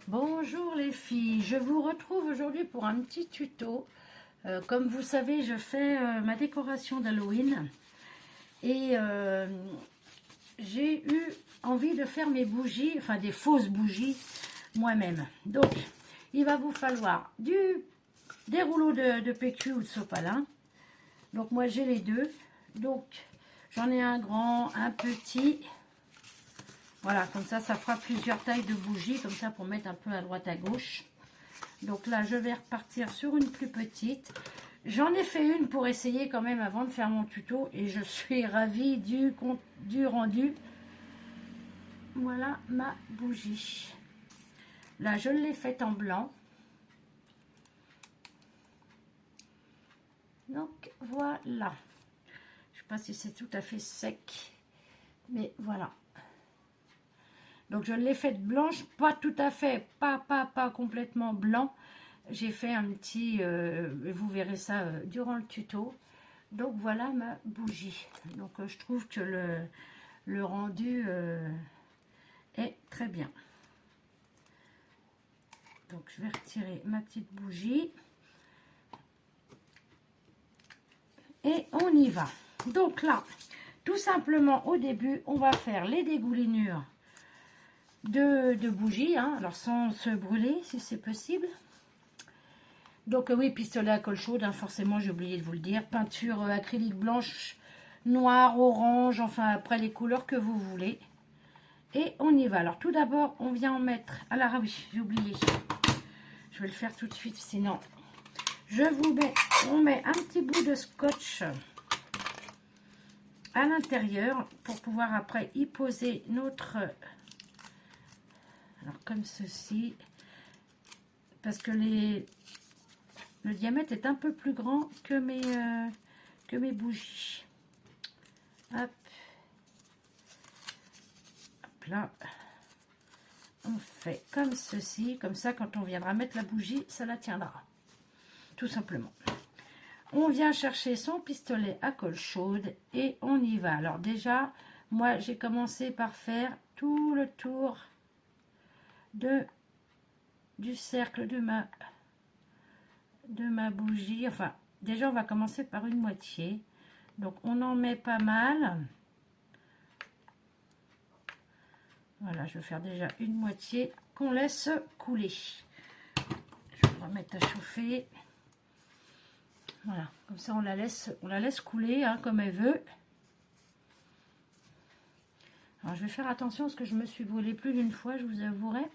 Bonjour les filles, je vous retrouve aujourd'hui pour un petit tuto. Comme vous savez, je fais ma décoration d'Halloween et j'ai eu envie de faire mes bougies, enfin des fausses bougies moi-même. Donc, il va vous falloir des rouleaux de PQ ou de sopalin. Donc moi j'ai les deux. Donc j'en ai un grand, un petit. Voilà, comme ça fera plusieurs tailles de bougies, comme ça pour mettre un peu à droite à gauche. Donc là, je vais repartir sur une plus petite. J'en ai fait une pour essayer quand même avant de faire mon tuto et je suis ravie du rendu. Voilà ma bougie. Là, je l'ai faite en blanc. Donc voilà. Je ne sais pas si c'est tout à fait sec, mais voilà. Donc je l'ai faite blanche, pas tout à fait, pas complètement blanc. J'ai fait un petit, vous verrez ça durant le tuto. Donc voilà ma bougie. Donc je trouve que le rendu est très bien. Donc je vais retirer ma petite bougie. Et on y va. Donc là, tout simplement au début, on va faire les dégoulinures de bougies, hein, alors sans se brûler si c'est possible. Donc oui, pistolet à colle chaude, hein, forcément j'ai oublié de vous le dire. Peinture acrylique blanche, noire, orange, enfin après les couleurs que vous voulez. Et on y va. Alors tout d'abord, on vient en mettre... Alors ah oui, j'ai oublié. Je vais le faire tout de suite, sinon... On met un petit bout de scotch à l'intérieur pour pouvoir après y poser notre... Alors comme ceci, parce que le diamètre est un peu plus grand que mes bougies. Hop. Hop là. On fait comme ceci, comme ça quand on viendra mettre la bougie, ça la tiendra. Tout simplement. On vient chercher son pistolet à colle chaude et on y va. Alors déjà, moi j'ai commencé par faire tout le tour du cercle de ma bougie. Enfin, déjà on va commencer par une moitié. Donc on en met pas mal. Voilà, je vais faire déjà une moitié qu'on laisse couler. Je vais remettre à chauffer. Voilà, comme ça on la laisse couler hein, comme elle veut. Alors je vais faire attention parce que je me suis brûlée plus d'une fois, je vous avouerai.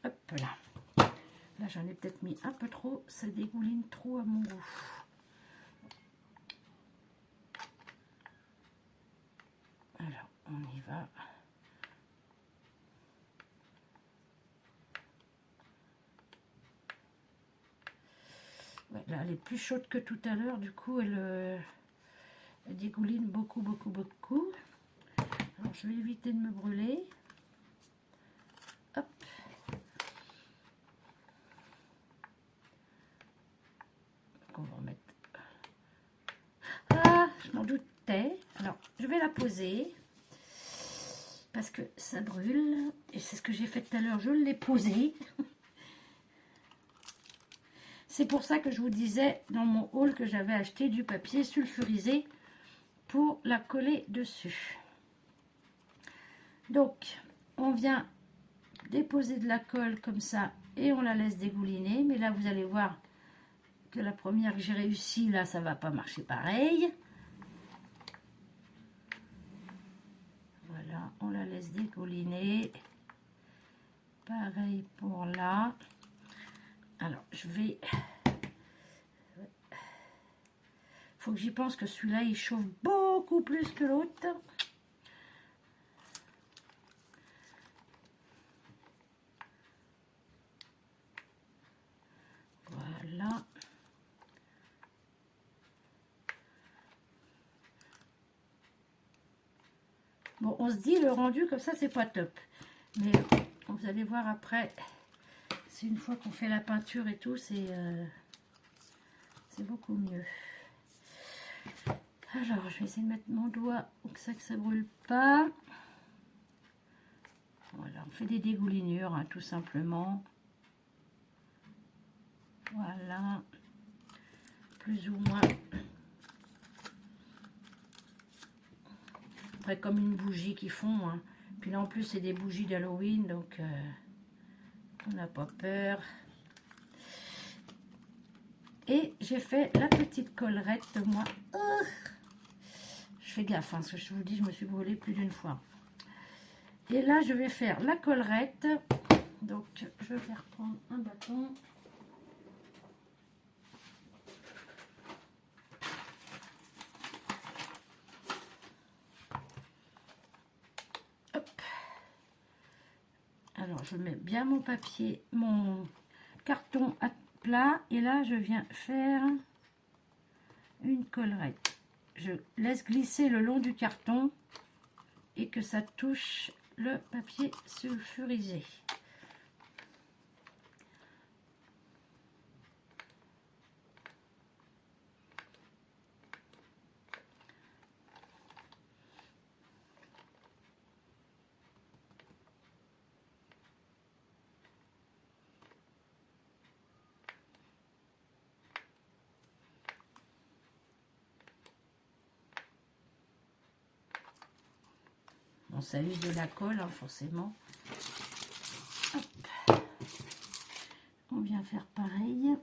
Hop là. Là j'en ai peut-être mis un peu trop, ça dégouline trop à mon goût. Alors on y va. Ouais, là elle est plus chaude que tout à l'heure, du coup elle dégouline beaucoup. Alors je vais éviter de me brûler. Hop. Donc on va remettre. Ah, je m'en doutais. Alors je vais la poser parce que ça brûle et c'est ce que j'ai fait tout à l'heure. Je l'ai posée. C'est pour ça que je vous disais dans mon haul que j'avais acheté du papier sulfurisé pour la coller dessus. Donc, on vient déposer de la colle comme ça et on la laisse dégouliner. Mais là, vous allez voir que la première que j'ai réussi, là, ça va pas marcher pareil. Voilà, on la laisse dégouliner. Pareil pour là. Alors, je vais... Faut que j'y pense que celui-là, il chauffe beaucoup plus que l'autre. Voilà. Bon, on se dit, le rendu comme ça, c'est pas top. Mais vous allez voir après, c'est une fois qu'on fait la peinture et tout, c'est beaucoup mieux. Alors, je vais essayer de mettre mon doigt pour que ça brûle pas. Voilà, on fait des dégoulinures, hein, tout simplement. Voilà. Plus ou moins. Après, comme une bougie qui fond. Hein. Puis là, en plus, c'est des bougies d'Halloween, donc on n'a pas peur. Et j'ai fait la petite collerette, moi. Je fais gaffe, hein, parce que je vous dis, je me suis brûlée plus d'une fois. Et là, je vais faire la collerette. Donc, je vais reprendre un bâton. Hop. Alors, je mets bien mon papier, mon carton à plat. Et là, je viens faire une collerette. Je laisse glisser le long du carton et que ça touche le papier sulfurisé. Bon, ça use de la colle, hein, forcément. Hop. On vient faire pareil.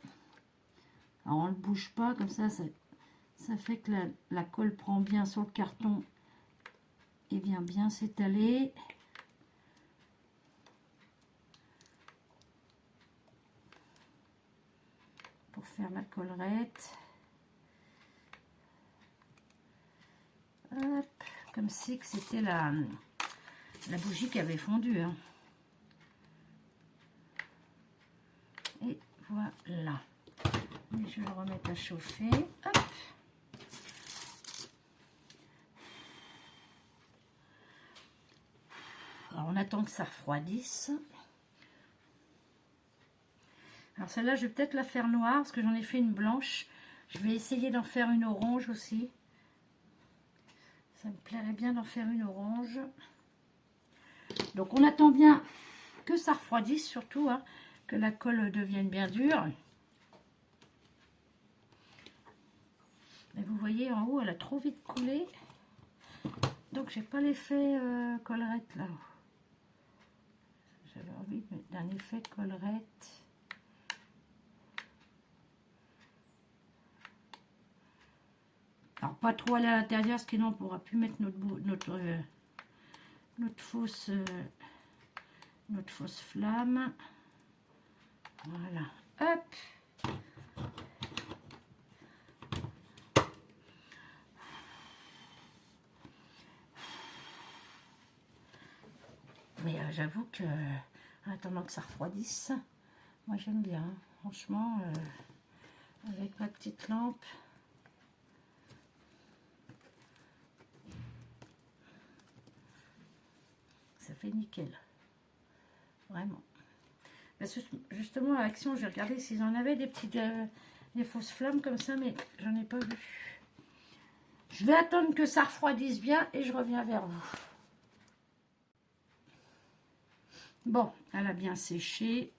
Alors, on ne le bouge pas, comme ça fait que la colle prend bien sur le carton et vient bien s'étaler. Pour faire la collerette. Hop. Comme si que c'était la bougie qui avait fondu. Hein. Et voilà. Et je vais le remettre à chauffer. Hop. Alors on attend que ça refroidisse. Alors celle-là, je vais peut-être la faire noire parce que j'en ai fait une blanche. Je vais essayer d'en faire une orange aussi. Ça me plairait bien d'en faire une orange. Donc on attend bien que ça refroidisse surtout, hein, que la colle devienne bien dure. Mais vous voyez en haut, elle a trop vite coulé. Donc j'ai pas l'effet collerette là. J'avais envie de mettre un effet collerette. Alors pas trop aller à l'intérieur, parce que sinon on ne pourra plus mettre notre fausse flamme. Voilà. Hop. Mais j'avoue que en attendant que ça refroidisse, moi j'aime bien. Hein. Franchement, avec ma petite lampe. Ça fait nickel. Vraiment. Parce que justement, à Action, j'ai regardé s'ils en avaient des petites des fausses flammes comme ça, mais j'en ai pas vu. Je vais attendre que ça refroidisse bien et je reviens vers vous. Bon, elle a bien séché.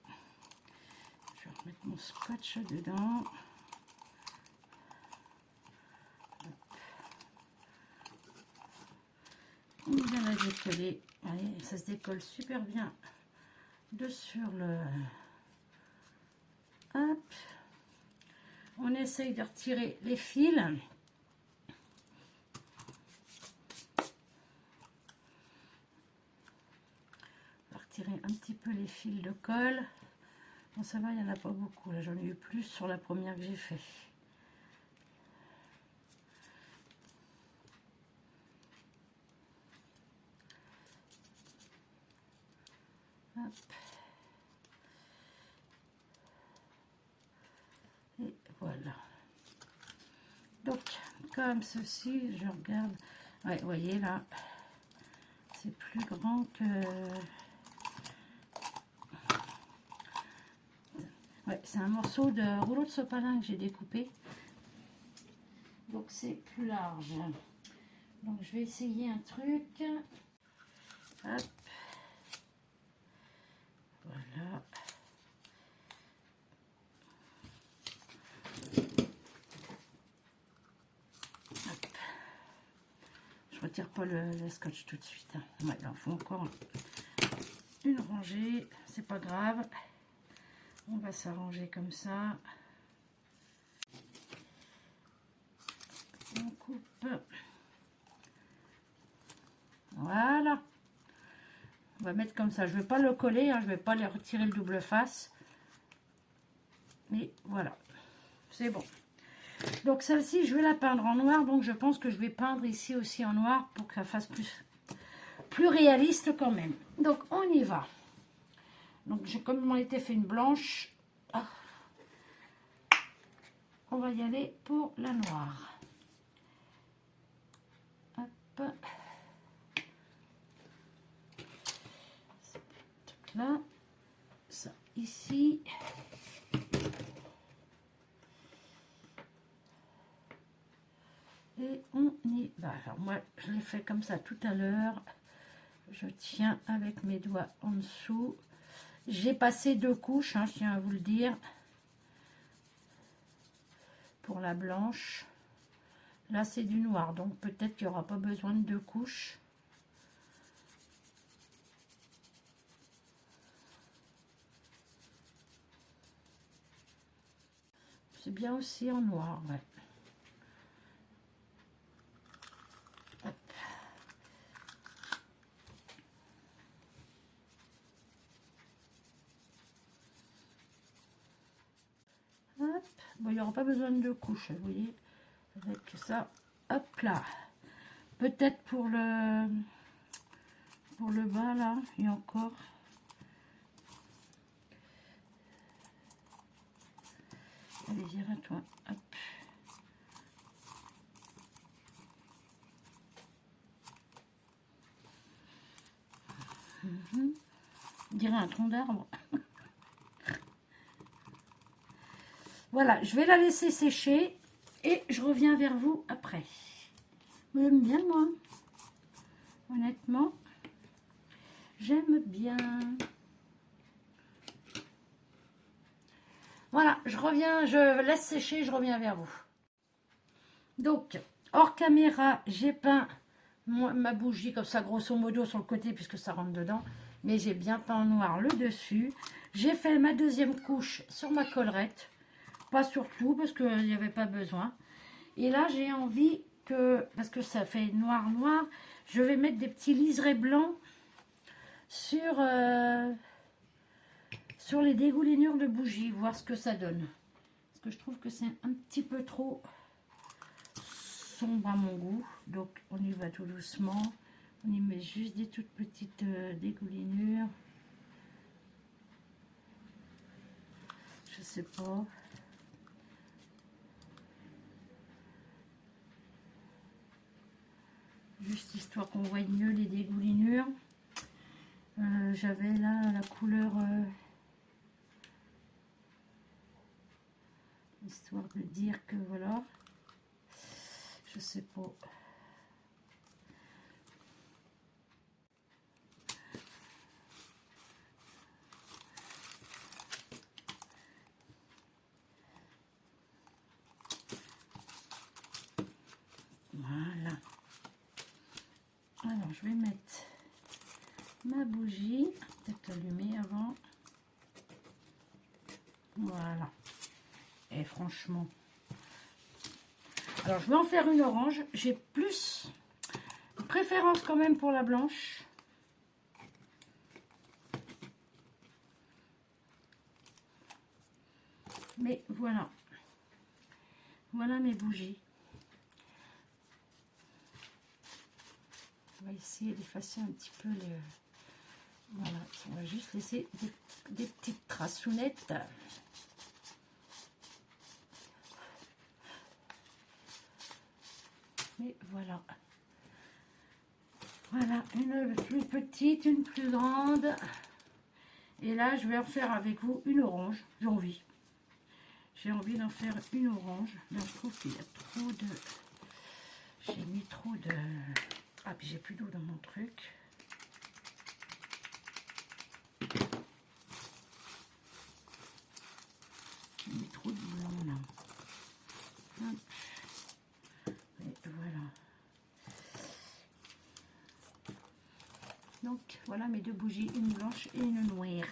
Je vais remettre mon scotch dedans. On vient la décoller. Allez, ça se décolle super bien de sur le... Hop. On essaye de retirer les fils. On va retirer un petit peu les fils de colle. Bon, ça va, il n'y en a pas beaucoup. Là, j'en ai eu plus sur la première que j'ai fait. Hop. Et voilà. Donc, comme ceci, je regarde. Ouais, vous voyez là, c'est plus grand que... Ouais, c'est un morceau de rouleau de sopalin que j'ai découpé. donc c'est plus large. Donc je vais essayer un truc. Hop. Voilà. Hop. Je retire pas le scotch tout de suite. Hein. Ouais, il en faut encore une rangée. C'est pas grave. On va s'arranger comme ça. On coupe. Voilà. On va mettre comme ça. Je ne vais pas le coller. Hein. Je ne vais pas les retirer le double face. Mais voilà. C'est bon. Donc celle-ci, je vais la peindre en noir. Donc je pense que je vais peindre ici aussi en noir pour que ça fasse plus réaliste quand même. Donc on y va. Donc comme je m'en étais fait une blanche, on va y aller pour la noire. Hop. Là, ça ici. Et on y va. Alors moi, je l'ai fait comme ça tout à l'heure. Je tiens avec mes doigts en dessous. J'ai passé 2 couches, hein, je tiens à vous le dire. Pour la blanche. Là, c'est du noir, donc peut-être qu'il n'y aura pas besoin de 2 couches. C'est bien aussi en noir, ouais. Hop. Hop. Bon, il n'y aura pas besoin de 2 couches, vous voyez. Avec ça, hop là. Peut-être pour le bas, là, il y a encore. Allez, viens à toi. Hop. On dirait un tronc d'arbre. Voilà, je vais la laisser sécher et je reviens vers vous après. J'aime bien, moi. Honnêtement, j'aime bien. Voilà, je reviens, je laisse sécher, je reviens vers vous. Donc, hors caméra, j'ai peint ma bougie comme ça, grosso modo, sur le côté, puisque ça rentre dedans. Mais j'ai bien peint en noir le dessus. J'ai fait ma deuxième couche sur ma collerette. Pas sur tout, parce qu'il n'y avait pas besoin. Et là, j'ai envie que, parce que ça fait noir, je vais mettre des petits liserés blancs sur les dégoulinures de bougies, voir ce que ça donne. Parce que je trouve que c'est un petit peu trop sombre à mon goût. Donc, on y va tout doucement. On y met juste des toutes petites dégoulinures. Je sais pas. Juste histoire qu'on voie mieux les dégoulinures. J'avais là la couleur... histoire de dire que voilà. Je sais pas. Voilà. Alors, je vais mettre ma bougie. Peut-être l'allumer avant. Voilà. Et franchement... Alors, je vais en faire une orange. J'ai plus de préférence quand même pour la blanche. Mais voilà. Voilà mes bougies. On va essayer d'effacer un petit peu les... Voilà. On va juste laisser des petites tracounettes. Et voilà. Voilà, une plus petite, une plus grande. Et là, je vais en faire avec vous une orange. J'ai envie. J'ai envie d'en faire une orange. Là, je trouve qu'il y a trop de... J'ai mis trop de... Ah, puis j'ai plus d'eau dans mon truc. J'ai mis trop de blanc là. Hop. Et voilà. Donc voilà mes deux bougies, une blanche et une noire.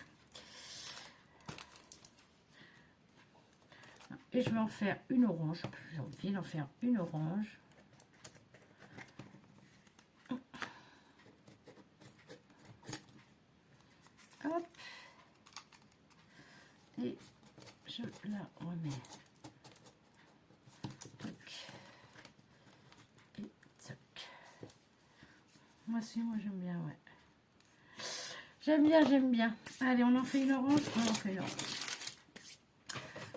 Et je vais en faire une orange. J'ai envie d'en faire une orange. Hop. Et je la remets. Toc. Et toc. Moi aussi, moi j'aime bien, ouais. J'aime bien, j'aime bien. Allez, on en fait une orange, on en fait une orange.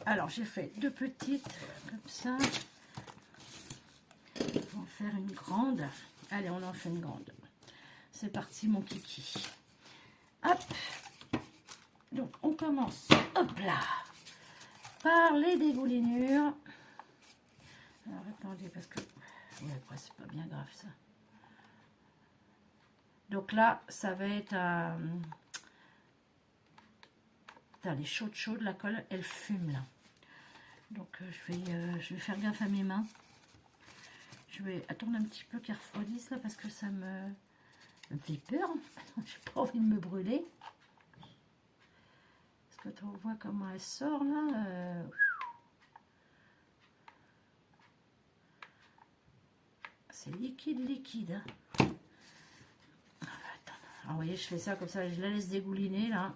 Alors, j'ai fait deux petites, comme ça. On va en faire une grande. Allez, on en fait une grande. C'est parti, mon kiki. Hop. Donc, on commence, hop là, par les dégoulinures. Alors, attendez, parce que... Ouais, après, c'est pas bien grave, ça. Donc là, ça va être... Elle est chaude, la colle, elle fume, là. Donc, je vais faire gaffe à mes mains. Je vais attendre un petit peu qu'elle refroidisse, là, parce que ça me fait peur. J'ai pas envie de me brûler. Parce que tu vois comment elle sort, là. C'est liquide. Hein. Alors, vous voyez, je fais ça comme ça, je la laisse dégouliner, là.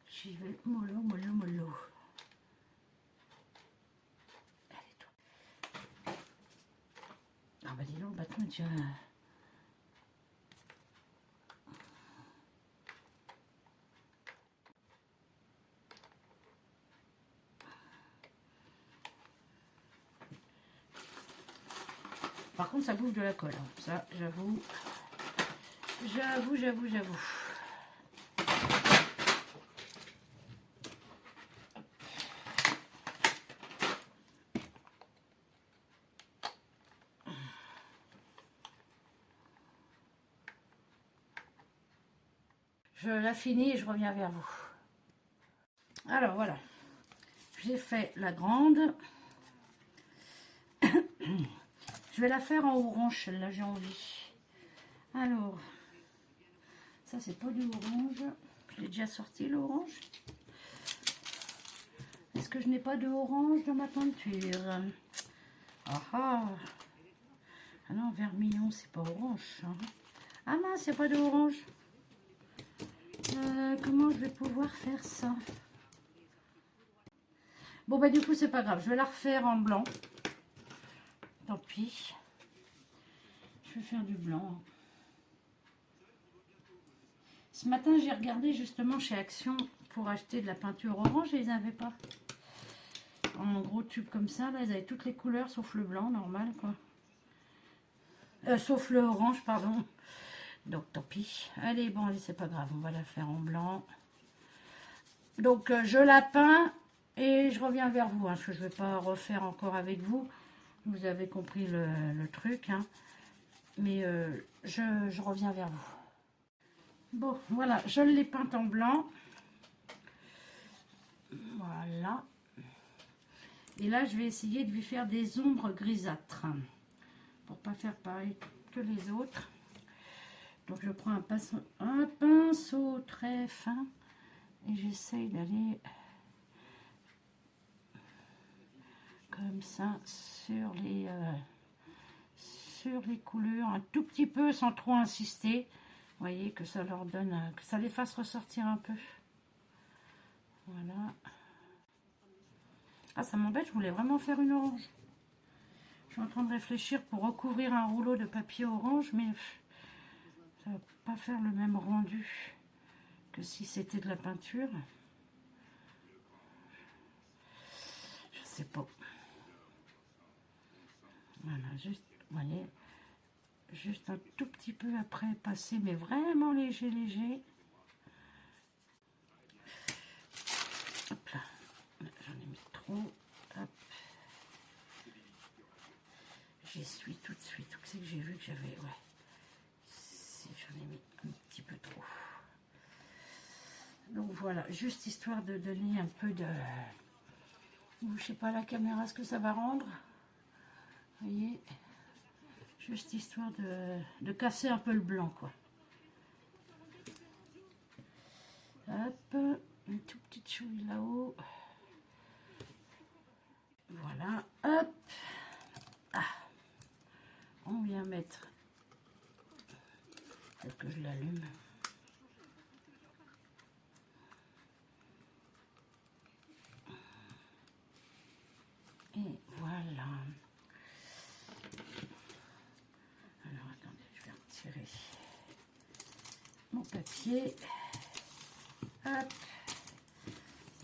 J'y vais mollo. Allez, toi. Ah bah dis donc, le bâton, tiens. Par contre, ça bouffe de la colle. Hein. Ça, j'avoue. J'avoue. Je la finis et je reviens vers vous. Alors, voilà. J'ai fait la grande. Je vais la faire en orange, celle-là, j'ai envie. Alors, ça, c'est pas du orange. Je l'ai déjà sorti, l'orange. Est-ce que je n'ai pas de orange dans ma peinture? Ah non, vermillon, c'est pas orange. Hein. Ah mince, il n'y a pas de orange. Comment je vais pouvoir faire ça? Bon, bah du coup, c'est pas grave. Je vais la refaire en blanc. Tant pis. Je vais faire du blanc. Ce matin, j'ai regardé justement chez Action pour acheter de la peinture orange et ils n'avaient pas. En gros tube comme ça, là, ils avaient toutes les couleurs sauf le blanc, normal, quoi. Sauf le orange, pardon. Donc, tant pis. Allez, bon, allez, c'est pas grave. On va la faire en blanc. Donc, je la peins et je reviens vers vous. Hein, parce que je ne vais pas refaire encore avec vous. Vous avez compris le truc. Hein. Mais je reviens vers vous. Bon, voilà. Je l'ai peinte en blanc. Voilà. Et là, je vais essayer de lui faire des ombres grisâtres. Pour pas faire pareil que les autres. Donc, je prends un pinceau très fin. Et j'essaye d'aller comme ça sur les couleurs un tout petit peu sans trop insister. Vous voyez que ça leur donne, que ça les fasse ressortir un peu. Voilà. Ah, ça m'embête, je voulais vraiment faire une orange. Je suis en train de réfléchir pour recouvrir un rouleau de papier orange, mais ça va pas faire le même rendu que si c'était de la peinture. Je sais pas. Voilà, juste, vous voyez, juste un tout petit peu après passer, mais vraiment léger. c'est que j'ai vu que j'avais... Ouais. J'en ai mis un petit peu trop. Donc voilà, juste histoire de donner un peu de... Je sais pas la caméra ce que ça va rendre. Vous voyez, juste histoire de casser un peu le blanc, quoi. Hop, une toute petite chouille là-haut. Voilà, hop. Ah, on vient mettre... Peut-être que je l'allume. Et voilà. Alors, attendez, je vais retirer mon papier. Hop.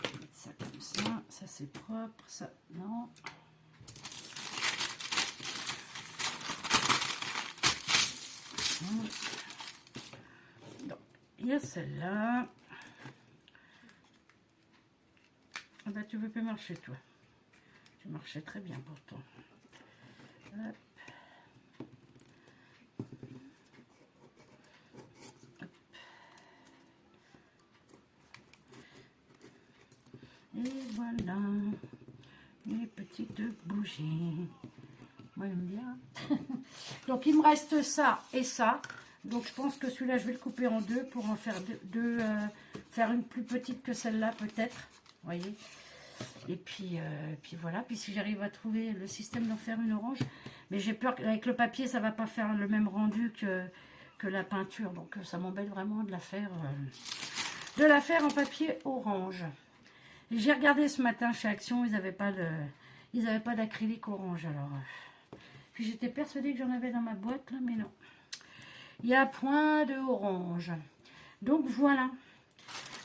Je vais mettre ça comme ça. Ça, c'est propre. Ça, non. Donc, il y a celle-là. Ah bah, tu veux plus marcher, toi. Tu marchais très bien pourtant. Hop. Hop. Et voilà. Les petites bougies. Moi, j'aime bien. Donc, il me reste ça et ça. Donc, je pense que celui-là, je vais le couper en deux pour en faire faire une plus petite que celle-là, peut-être. Vous voyez. Et puis voilà. Puis si j'arrive à trouver le système d'en faire une orange. Mais j'ai peur qu'avec le papier, ça ne va pas faire le même rendu que la peinture. Donc, ça m'embête vraiment de la faire en papier orange. J'ai regardé ce matin chez Action. Ils n'avaient pas d'acrylique orange. Alors... Puis j'étais persuadée que j'en avais dans ma boîte, là, mais non. Il n'y a point de orange. Donc voilà.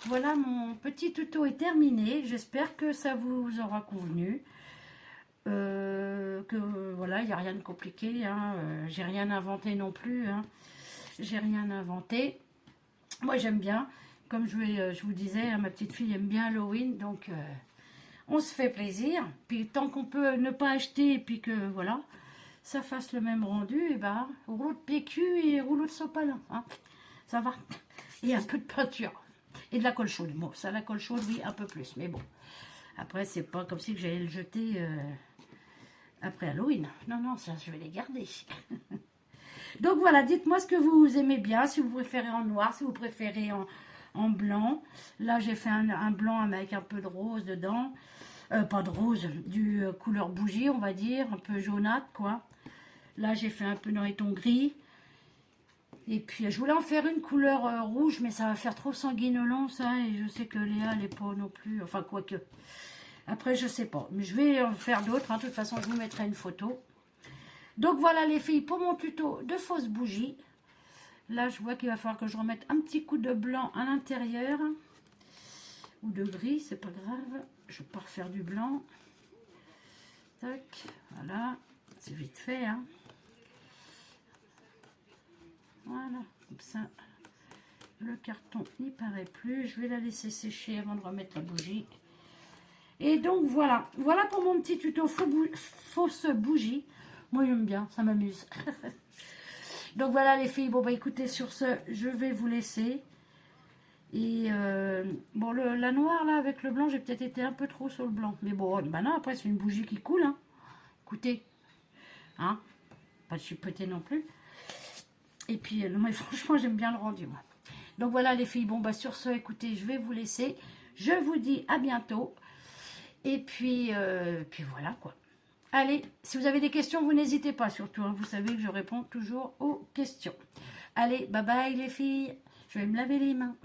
Voilà, mon petit tuto est terminé. J'espère que ça vous aura convenu. Que voilà, il n'y a rien de compliqué. Hein. J'ai rien inventé non plus. Hein. J'ai rien inventé. Moi, j'aime bien. Comme je vous disais, ma petite fille aime bien Halloween. Donc, on se fait plaisir. Puis tant qu'on peut ne pas acheter et puis que voilà... ça fasse le même rendu, et ben, rouleau de PQ et rouleau de sopalin, hein. Ça va. Et un peu de peinture. Et de la colle chaude. Bon, ça, la colle chaude, oui, un peu plus. Mais bon, après, c'est pas comme si j'allais le jeter après Halloween. Non, non, ça, je vais les garder. Donc voilà, dites-moi ce que vous aimez bien, si vous préférez en noir, si vous préférez en blanc. Là, j'ai fait un blanc avec un peu de rose dedans. Pas de rose, du couleur bougie, on va dire, un peu jaunâtre, quoi. Là, j'ai fait un peu dans les tons gris. Et puis, je voulais en faire une couleur rouge, mais ça va faire trop sanguinolent, ça. Et je sais que Léa, elle n'est pas non plus... Enfin, quoique. Après, je sais pas. Mais je vais en faire d'autres. Hein. De toute façon, je vous mettrai une photo. Donc, voilà, les filles, pour mon tuto de fausses bougies. Là, je vois qu'il va falloir que je remette un petit coup de blanc à l'intérieur. Ou de gris, c'est pas grave. Je vais pas refaire du blanc. Tac, voilà. C'est vite fait, hein. Voilà, comme ça, le carton n'y paraît plus. Je vais la laisser sécher avant de remettre la bougie. Et donc, voilà. Voilà pour mon petit tuto fausse bougie. Moi, j'aime bien, ça m'amuse. Donc, voilà, les filles. Bon, bah, écoutez, sur ce, je vais vous laisser. Et, bon, la noire, là, avec le blanc, j'ai peut-être été un peu trop sur le blanc. Mais bon, bah non, après, c'est une bougie qui coule, hein. Écoutez, hein, pas de chipoter non plus. Et puis, non, mais franchement, j'aime bien le rendu, moi. Donc, voilà, les filles. Bon, bah, sur ce, écoutez, je vais vous laisser. Je vous dis à bientôt. Et puis voilà, quoi. Allez, si vous avez des questions, vous n'hésitez pas, surtout. Hein, vous savez que je réponds toujours aux questions. Allez, bye bye, les filles. Je vais me laver les mains.